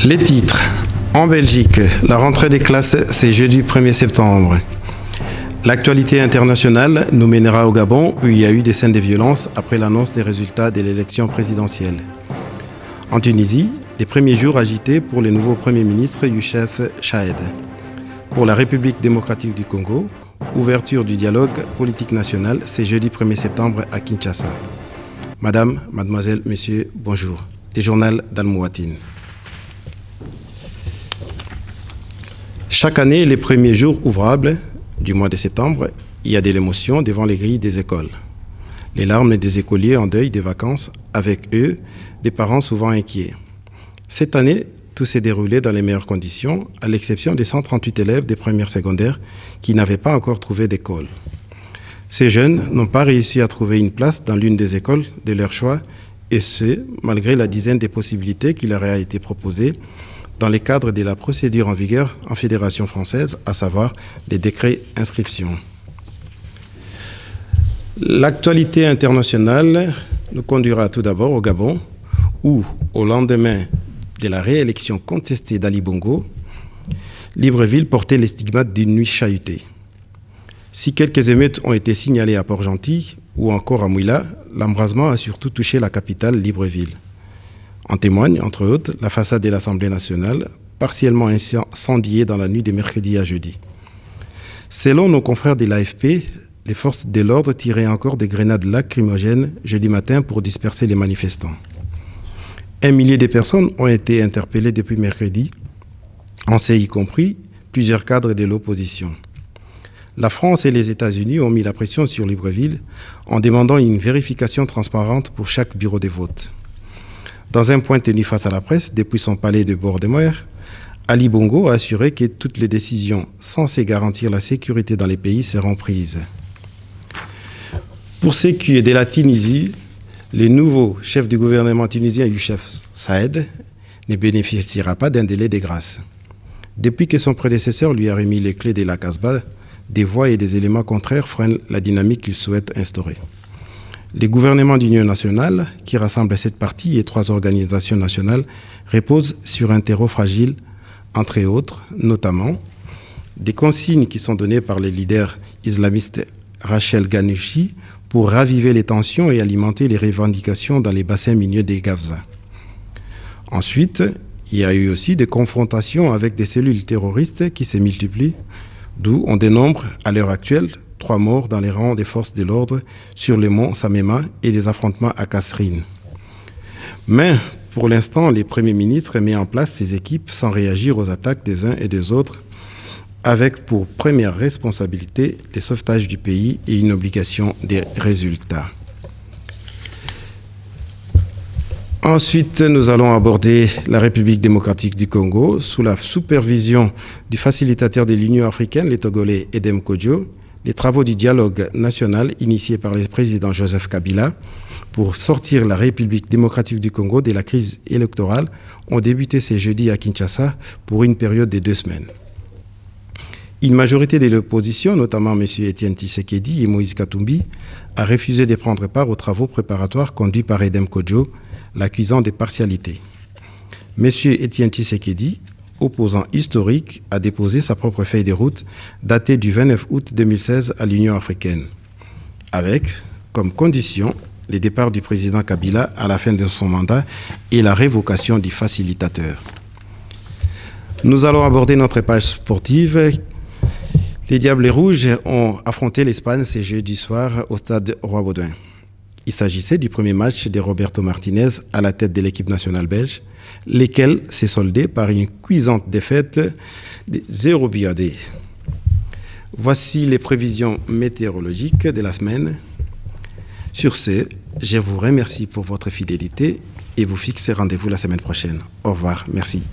Les titres. En Belgique, la rentrée des classes, c'est jeudi 1er septembre. L'actualité internationale nous mènera au Gabon, où il y a eu des scènes de violence après l'annonce des résultats de l'élection présidentielle. En Tunisie, les premiers jours agités pour le nouveau Premier ministre Youssef Chahed. Pour la République démocratique du Congo, ouverture du dialogue politique national, c'est jeudi 1er septembre à Kinshasa. Madame, mademoiselle, monsieur, bonjour. Le journal d'Al-Mouatine. Chaque année, les premiers jours ouvrables du mois de septembre, il y a de l'émotion devant les grilles des écoles. Les larmes des écoliers en deuil des vacances, avec eux, des parents souvent inquiets. Cette année, tout s'est déroulé dans les meilleures conditions, à l'exception des 138 élèves des premières secondaires qui n'avaient pas encore trouvé d'école. Ces jeunes n'ont pas réussi à trouver une place dans l'une des écoles de leur choix, et ce, malgré la dizaine de possibilités qui leur a été proposées dans le cadre de la procédure en vigueur en Fédération française, à savoir les décrets inscription. L'actualité internationale nous conduira tout d'abord au Gabon, où, au lendemain de la réélection contestée d'Ali Bongo, Libreville portait les stigmates d'une nuit chahutée. Si quelques émeutes ont été signalées à Port-Gentil ou encore à Mouila, l'embrasement a surtout touché la capitale, Libreville. En témoigne, entre autres, la façade de l'Assemblée nationale, partiellement incendiée dans la nuit de mercredi à jeudi. Selon nos confrères de l'AFP, les forces de l'ordre tiraient encore des grenades lacrymogènes jeudi matin pour disperser les manifestants. 1 millier de personnes ont été interpellées depuis mercredi, en C y compris plusieurs cadres de l'opposition. La France et les États-Unis ont mis la pression sur Libreville en demandant une vérification transparente pour chaque bureau de vote. Dans un point tenu face à la presse, depuis son palais de Bord-de-Mer, Ali Bongo a assuré que toutes les décisions censées garantir la sécurité dans les pays seront prises. Pour ce qui est de la Tunisie, le nouveau chef du gouvernement tunisien, Youssef Chahed, ne bénéficiera pas d'un délai de grâce. Depuis que son prédécesseur lui a remis les clés de la Casbah, des voix et des éléments contraires freinent la dynamique qu'il souhaite instaurer. Les gouvernements d'union nationale, qui rassemblent 7 partis et 3 organisations nationales, reposent sur un terreau fragile, entre autres, notamment, des consignes qui sont données par les leaders islamistes Rachel Ghannouchi pour raviver les tensions et alimenter les revendications dans les bassins miniers des Gafsa. Ensuite, il y a eu aussi des confrontations avec des cellules terroristes qui se multiplient, d'où on dénombre à l'heure actuelle 3 morts dans les rangs des forces de l'ordre sur le mont Samema et des affrontements à Kasserine. Mais pour l'instant, les premiers ministres mettent en place ces équipes sans réagir aux attaques des uns et des autres, avec pour première responsabilité le sauvetage du pays et une obligation des résultats. Ensuite, nous allons aborder la République démocratique du Congo sous la supervision du facilitateur de l'Union africaine, le Togolais Edem Kodjo. Les travaux du dialogue national initiés par le président Joseph Kabila pour sortir la République démocratique du Congo de la crise électorale ont débuté ce jeudi à Kinshasa pour une période de 2 semaines. Une majorité de l'opposition, notamment M. Etienne Tshisekedi et Moïse Katumbi, a refusé de prendre part aux travaux préparatoires conduits par Edem Kodjo, l'accusant de partialité. M. Etienne Tshisekedi, opposant historique, a déposé sa propre feuille de route datée du 29 août 2016 à l'Union africaine, avec comme condition le départ du président Kabila à la fin de son mandat et la révocation du facilitateur. Nous allons aborder notre page sportive. Les Diables Rouges ont affronté l'Espagne ce jeudi soir au stade Roi-Baudouin. Il s'agissait du premier match de Roberto Martinez à la tête de l'équipe nationale belge, lesquels s'est soldé par une cuisante défaite de 0-2. Voici les prévisions météorologiques de la semaine. Sur ce, je vous remercie pour votre fidélité et vous fixe rendez-vous la semaine prochaine. Au revoir, merci.